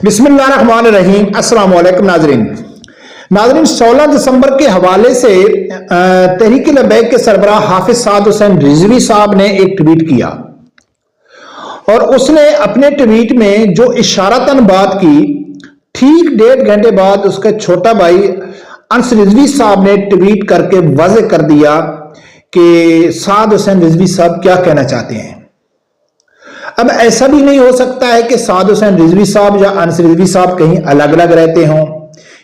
بسم اللہ الرحمن الرحیم۔ السلام علیکم ناظرین 16 دسمبر کے حوالے سے تحریک لبیک کے سربراہ حافظ سعد حسین رضوی صاحب نے ایک ٹویٹ کیا اور اس نے اپنے ٹویٹ میں جو اشارتاً بات کی، ٹھیک 1.5 گھنٹے بعد اس کا چھوٹا بھائی انس رضوی صاحب نے ٹویٹ کر کے واضح کر دیا کہ سعد حسین رضوی صاحب کیا کہنا چاہتے ہیں۔ اب ایسا بھی نہیں ہو سکتا ہے کہ سعد حسین رضوی صاحب یا انس رضوی صاحب کہیں الگ الگ رہتے ہوں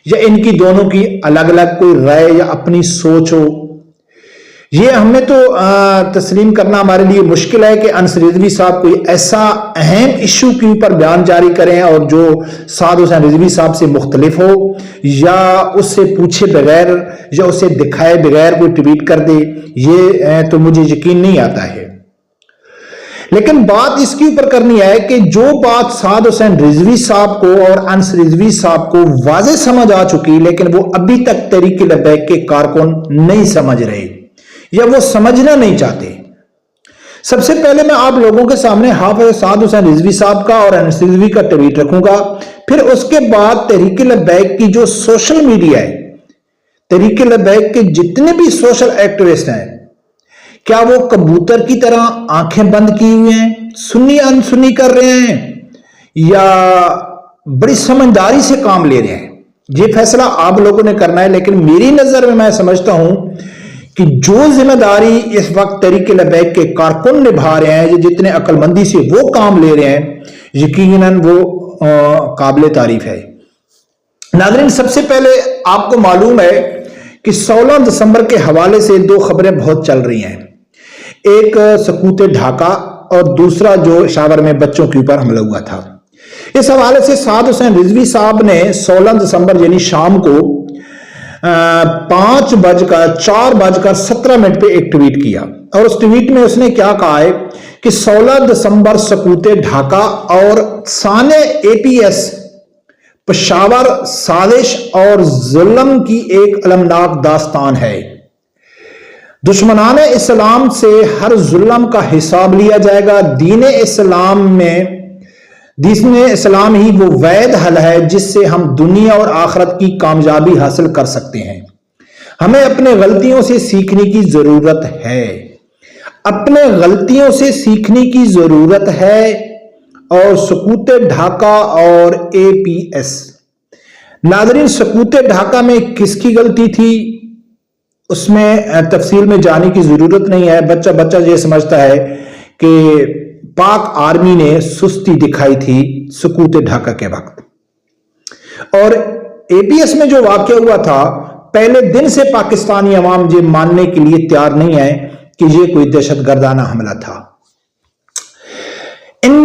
یا ان کی دونوں کی الگ الگ کوئی رائے یا اپنی سوچ ہو۔ یہ ہمیں تو تسلیم کرنا ہمارے لیے مشکل ہے کہ انس رضوی صاحب کوئی ایسا اہم ایشو کے اوپر بیان جاری کریں اور جو سعد حسین رضوی صاحب سے مختلف ہو، یا اس سے پوچھے بغیر یا اسے دکھائے بغیر کوئی ٹویٹ کر دے۔ یہ تو مجھے یقین نہیں آتا ہے۔ لیکن بات اس کے اوپر کرنی ہے کہ جو بات سعد حسین رضوی صاحب کو اور انس رضوی صاحب کو واضح سمجھ آ چکی، لیکن وہ ابھی تک تحریک لبیک کے کارکن نہیں سمجھ رہے یا وہ سمجھنا نہیں چاہتے۔ سب سے پہلے میں آپ لوگوں کے سامنے حافظ سعد حسین رضوی صاحب کا اور انس رضوی کا ٹویٹ رکھوں گا، پھر اس کے بعد تحریک لبیک کی جو سوشل میڈیا ہے، تحریک لبیک کے جتنے بھی سوشل ایکٹیوسٹ ہیں، کیا وہ کبوتر کی طرح آنکھیں بند کی ہوئے ہیں، سنی انسنی کر رہے ہیں، یا بڑی سمجھداری سے کام لے رہے ہیں؟ یہ فیصلہ آپ لوگوں نے کرنا ہے۔ لیکن میری نظر میں سمجھتا ہوں کہ جو ذمہ داری اس وقت تحریک لبیک کے کارکن نبھا رہے ہیں، جتنے عقل مندی سے وہ کام لے رہے ہیں، یقیناً وہ قابل تعریف ہے۔ ناظرین، سب سے پہلے آپ کو معلوم ہے کہ 16 دسمبر کے حوالے سے 2 خبریں بہت چل رہی ہیں۔ ایک سقوط ڈھاکہ اور دوسرا جو پشاور میں بچوں کے اوپر حملہ ہوا تھا۔ اس حوالے سے سعد حسین رضوی صاحب نے 16 دسمبر یعنی شام کو 5:17 پہ ایک ٹویٹ کیا، اور اس ٹویٹ میں اس نے کیا کہا ہے کہ 16 دسمبر سقوط ڈھاکہ اور سانحہ APS پشاور سازش اور ظلم کی ایک المناک داستان ہے۔ دشمنان اسلام سے ہر ظلم کا حساب لیا جائے گا۔ دین اسلام ہی وہ واحد حل ہے جس سے ہم دنیا اور آخرت کی کامیابی حاصل کر سکتے ہیں۔ ہمیں اپنے غلطیوں سے سیکھنے کی ضرورت ہے، اپنے غلطیوں سے سیکھنے کی ضرورت ہے۔ اور سقوط ڈھاکہ اور APS، ناظرین، سقوط ڈھاکہ میں کس کی غلطی تھی اس میں تفصیل میں جانے کی ضرورت نہیں ہے۔ بچہ یہ سمجھتا ہے کہ پاک آرمی نے سستی دکھائی تھی سقوط ڈھاکہ کے وقت۔ اور APS میں جو واقعہ ہوا تھا، پہلے دن سے پاکستانی عوام یہ ماننے کے لیے تیار نہیں ہے کہ یہ کوئی دہشت گردانہ حملہ تھا۔ ان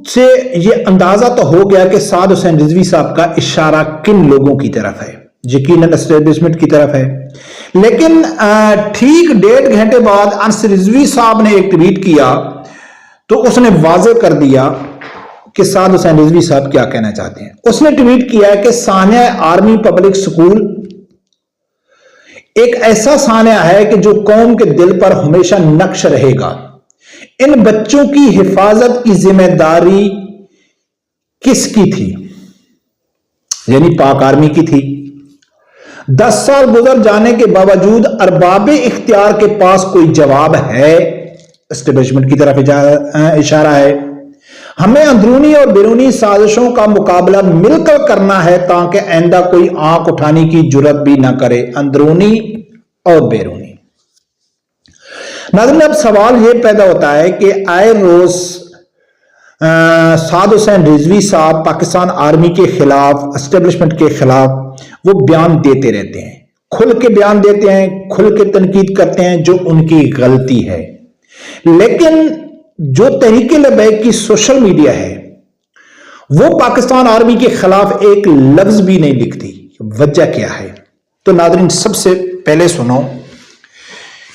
سے یہ اندازہ تو ہو گیا کہ سعد حسین رضوی صاحب کا اشارہ کن لوگوں کی طرف ہے، یقیناً اسٹیبلشمنٹ کی طرف ہے۔ لیکن ٹھیک 1.5 گھنٹے بعد انس رضوی صاحب نے ایک ٹویٹ کیا تو اس نے واضح کر دیا کہ سعد حسین رضوی صاحب کیا کہنا چاہتے ہیں۔ اس نے ٹویٹ کیا کہ سانحہ آرمی پبلک سکول ایک ایسا سانحہ ہے کہ جو قوم کے دل پر ہمیشہ نقش رہے گا۔ ان بچوں کی حفاظت کی ذمہ داری کس کی تھی؟ یعنی پاک آرمی کی تھی۔ 10 سال گزر جانے کے باوجود ارباب اختیار کے پاس کوئی جواب ہے؟ اسٹیبلشمنٹ کی طرف اشارہ ہے۔ ہمیں اندرونی اور بیرونی سازشوں کا مقابلہ مل کر کرنا ہے تاکہ آئندہ کوئی آنکھ اٹھانے کی جرات بھی نہ کرے، اندرونی اور بیرونی۔ ناظرین، اب سوال یہ پیدا ہوتا ہے کہ آئے روز سعد حسین رضوی صاحب پاکستان آرمی کے خلاف، اسٹیبلشمنٹ کے خلاف وہ بیان دیتے رہتے ہیں، کھل کے بیان دیتے ہیں، کھل کے تنقید کرتے ہیں جو ان کی غلطی ہے۔ لیکن جو تحریک لبیک کی سوشل میڈیا ہے وہ پاکستان آرمی کے خلاف ایک لفظ بھی نہیں لکھتی۔ وجہ کیا ہے؟ تو ناظرین، سب سے پہلے سنو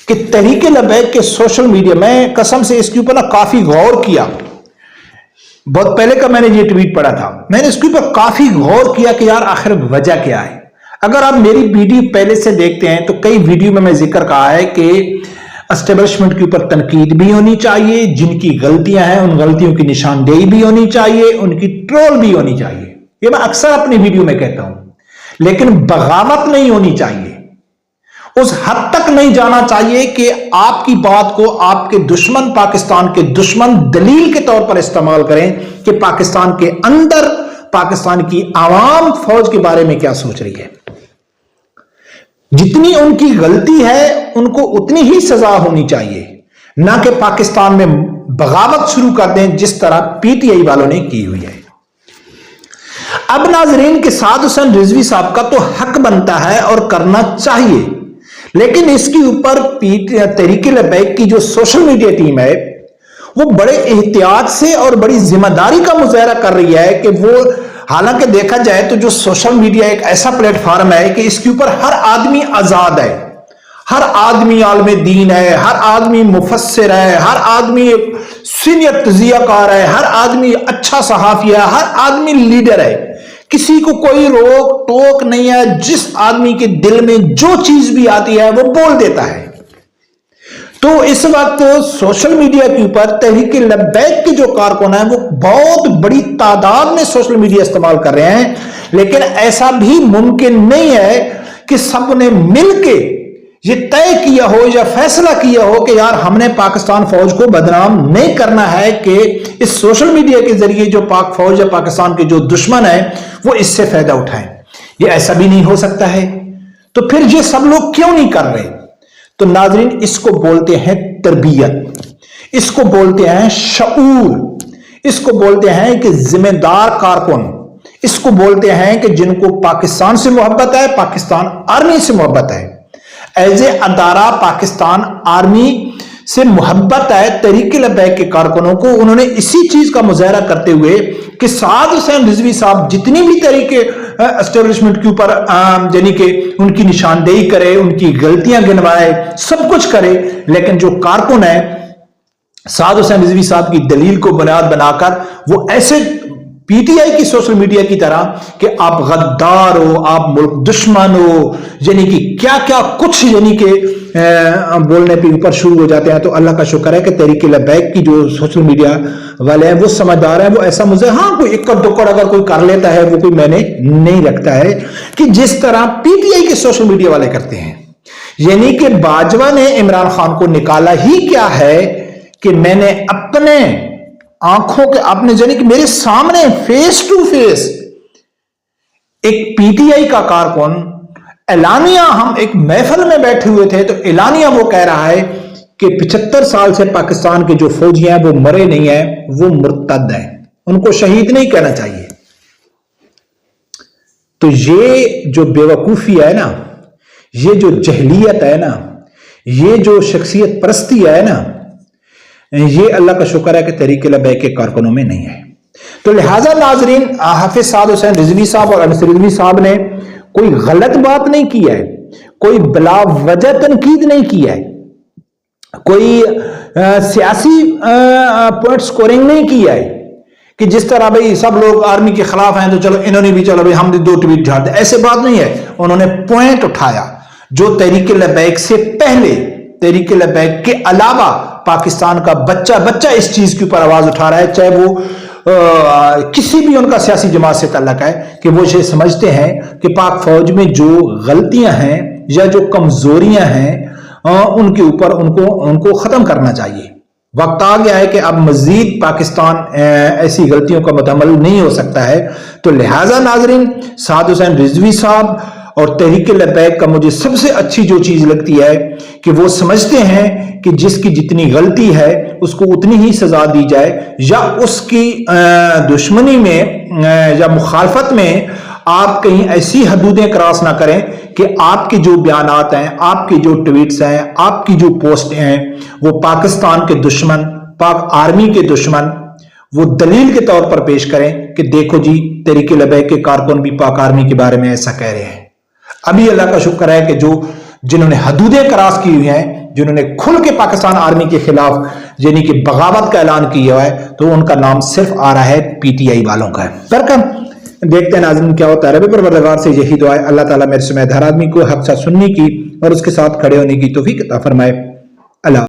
کہ تحریک لبیک کے سوشل میڈیا، میں قسم سے اس کے اوپر کافی غور کیا۔ بہت پہلے کا میں نے یہ ٹویٹ پڑھا تھا، میں نے اس کے اوپر کافی غور کیا کہ یار آخر وجہ کیا ہے۔ اگر آپ میری ویڈیو پہلے سے دیکھتے ہیں تو کئی ویڈیو میں ذکر کہا ہے کہ اسٹیبلشمنٹ کے اوپر تنقید بھی ہونی چاہیے، جن کی غلطیاں ہیں ان غلطیوں کی نشاندہی بھی ہونی چاہیے، ان کی ٹرول بھی ہونی چاہیے۔ ये मैं अक्सर अपनी वीडियो में कहता हूं, लेकिन बगावत नहीं होनी चाहिए, उस हद तक नहीं जाना चाहिए कि आपकी बात को आपके दुश्मन, पाकिस्तान के दुश्मन दलील के तौर पर इस्तेमाल करें कि पाकिस्तान के अंदर पाकिस्तान की आवाम फौज के बारे में क्या सोच रही है। जितनी उनकी गलती है उनको उतनी ही सजा होनी चाहिए, ना कि पाकिस्तान में बगावत शुरू कर दें जिस तरह पीटीआई वालों ने की हुई है। अब नाजरीन के साद हुसैन रिजवी साहब का तो हक बनता है और करना चाहिए, लेकिन इसके ऊपर तहरीक लब्बैक की जो सोशल मीडिया टीम है वो बड़े एहतियात से और बड़ी जिम्मेदारी का मुजाहरा कर रही है कि वो, हालांकि देखा जाए तो जो सोशल मीडिया एक ऐसा प्लेटफॉर्म है कि इसके ऊपर हर आदमी आजाद है, हर आदमी आलम दीन है, हर आदमी मुफस्सिर है, हर आदमी सीनियर तजियाकार है, हर आदमी अच्छा सहाफी है, हर आदमी लीडर है, किसी को कोई रोक टोक नहीं है। जिस आदमी के दिल में जो चीज भी आती है वो बोल देता है। तो इस वक्त सोशल मीडिया के ऊपर तहरीक लब्बैक के जो कारकुन है वो बहुत बड़ी तादाद में सोशल मीडिया इस्तेमाल कर रहे हैं, लेकिन ऐसा भी मुमकिन नहीं है कि सबने मिलके ये तय किया हो या फैसला किया हो कि यार हमने पाकिस्तान फौज को बदनाम नहीं करना है, कि इस सोशल मीडिया के जरिए जो पाक फौज या पाकिस्तान के जो दुश्मन है वो इससे फायदा उठाएं। ये ऐसा भी नहीं हो सकता है। तो फिर ये सब लोग क्यों नहीं कर रहे? तो नाजरीन, इसको बोलते हैं तरबियत, इसको बोलते हैं शऊर, इसको बोलते हैं कि जिम्मेदार कारकुन, इसको बोलते हैं कि जिनको पाकिस्तान से मोहब्बत है, पाकिस्तान आर्मी से मोहब्बत है, एज ए अदारा पाकिस्तान आर्मी से मोहब्बत है। तहरीक लब्बैक के कारकुनों को उन्होंने इसी चीज का मुजाहरा करते हुए कि साद हुसैन रिजवी साहब जितनी भी तरीके एस्टेब्लिशमेंट के ऊपर यानी कि उनकी निशानदेही करे, उनकी गलतियां गिनवाए, सब कुछ करे, लेकिन जो कारकुन है साद हुसैन रिजवी साहब की दलील को बुनियाद बनाकर वो ऐसे पीटीआई की सोशल मीडिया की तरह कि आप गद्दार हो, आप मुल्क दुश्मन हो, यानी कि क्या क्या कुछ यानी कि बोलने पे ऊपर शुरू हो जाते हैं। तो अल्लाह का शुक्र है कि तहरीक लब्बैक की जो सोशल मीडिया वाले हैं वो समझदार हैं, वो ऐसा मुझे हाँ कोई इक्कड़ दुक्कड़ अगर कोई कर लेता है वो कोई मैंने नहीं रखता है कि जिस तरह पीटीआई के सोशल मीडिया वाले करते हैं। यानी कि बाजवा ने इमरान खान को निकाला ही क्या है कि मैंने अपने आंखों के अपने यानी कि मेरे सामने फेस टू फेस एक पीटीआई का कारकुन एलानिया, हम एक महफिल में बैठे हुए थे तो एलानिया वो कह रहा है कि 75 साल से पाकिस्तान के जो फौजी हैं वो मरे नहीं है, वो मुर्तद हैं, उनको शहीद नहीं कहना चाहिए। तो ये जो बेवकूफी है ना, ये जो जहलियत है ना, ये जो शख्सियत परस्ती है ना, ये अल्लाह का शुक्र है कि तहरीक लब्बैक के कारकुनों में नहीं है। तो लिहाजा नाजरीन, हाफिज साद हुसैन रिजवी साहब और अनस रिजवी साहब ने कोई गलत बात नहीं की है, कोई बिला वजह तनकीद नहीं की है, कोई सियासी पॉइंट स्कोरिंग नहीं की है कि जिस तरह भाई सब लोग आर्मी के खिलाफ हैं तो चलो इन्होंने भी, चलो भाई हम भी 2 ट्वीट झाड़ दे, ऐसे बात नहीं है। उन्होंने पॉइंट उठाया जो तहरीक लब्बैक से पहले, तहरीक लब्बैक के अलावा पाकिस्तान का बच्चा बच्चा इस चीज के ऊपर आवाज उठा रहा है, चाहे वो किसी भी उनका सियासी जमात से ताल्लुक है, कि वो ये समझते हैं कि पाक फौज में जो गलतियां हैं या जो कमजोरियां हैं उनके ऊपर उनको खत्म करना चाहिए। वक्त आ गया है कि अब मजीद पाकिस्तान ऐसी गलतियों का मुतहम्मिल नहीं हो सकता है। तो लिहाजा नाजरीन, साद हुसैन रिजवी साहब और तहरीक लब्बैक का मुझे सबसे अच्छी जो चीज लगती है कि वो समझते हैं कि जिसकी जितनी गलती है उसको उतनी ही सजा दी जाए, या उसकी दुश्मनी में या मुखालफत में आप कहीं ऐसी हदूदें क्रॉस ना करें कि आपके जो बयानात हैं, आपके जो ट्वीट्स हैं, आपकी जो पोस्ट हैं वो पाकिस्तान के दुश्मन, पाक आर्मी के दुश्मन वो दलील के तौर पर पेश करें कि देखो जी तहरीक लब्बैक के कारकुन भी पाक आर्मी के बारे में ऐसा कह रहे हैं। अभी अल्लाह का शुक्र है कि जिन्होंने हदूदें क्रॉस की हुई हैं, जिन्होंने खुल के पाकिस्तान आर्मी के खिलाफ यानी कि बगावत का ऐलान किया है, तो उनका नाम सिर्फ आ रहा है पीटीआई वालों का है। देखते हैं नाज़रीन क्या होता है। रब परवरदिगार से यही दुआ है, अल्लाह ताला मेरे समेत हर आदमी को हक साथ सुनने की और उसके साथ खड़े होने की तौफीक अता फरमाए। अल्लाह।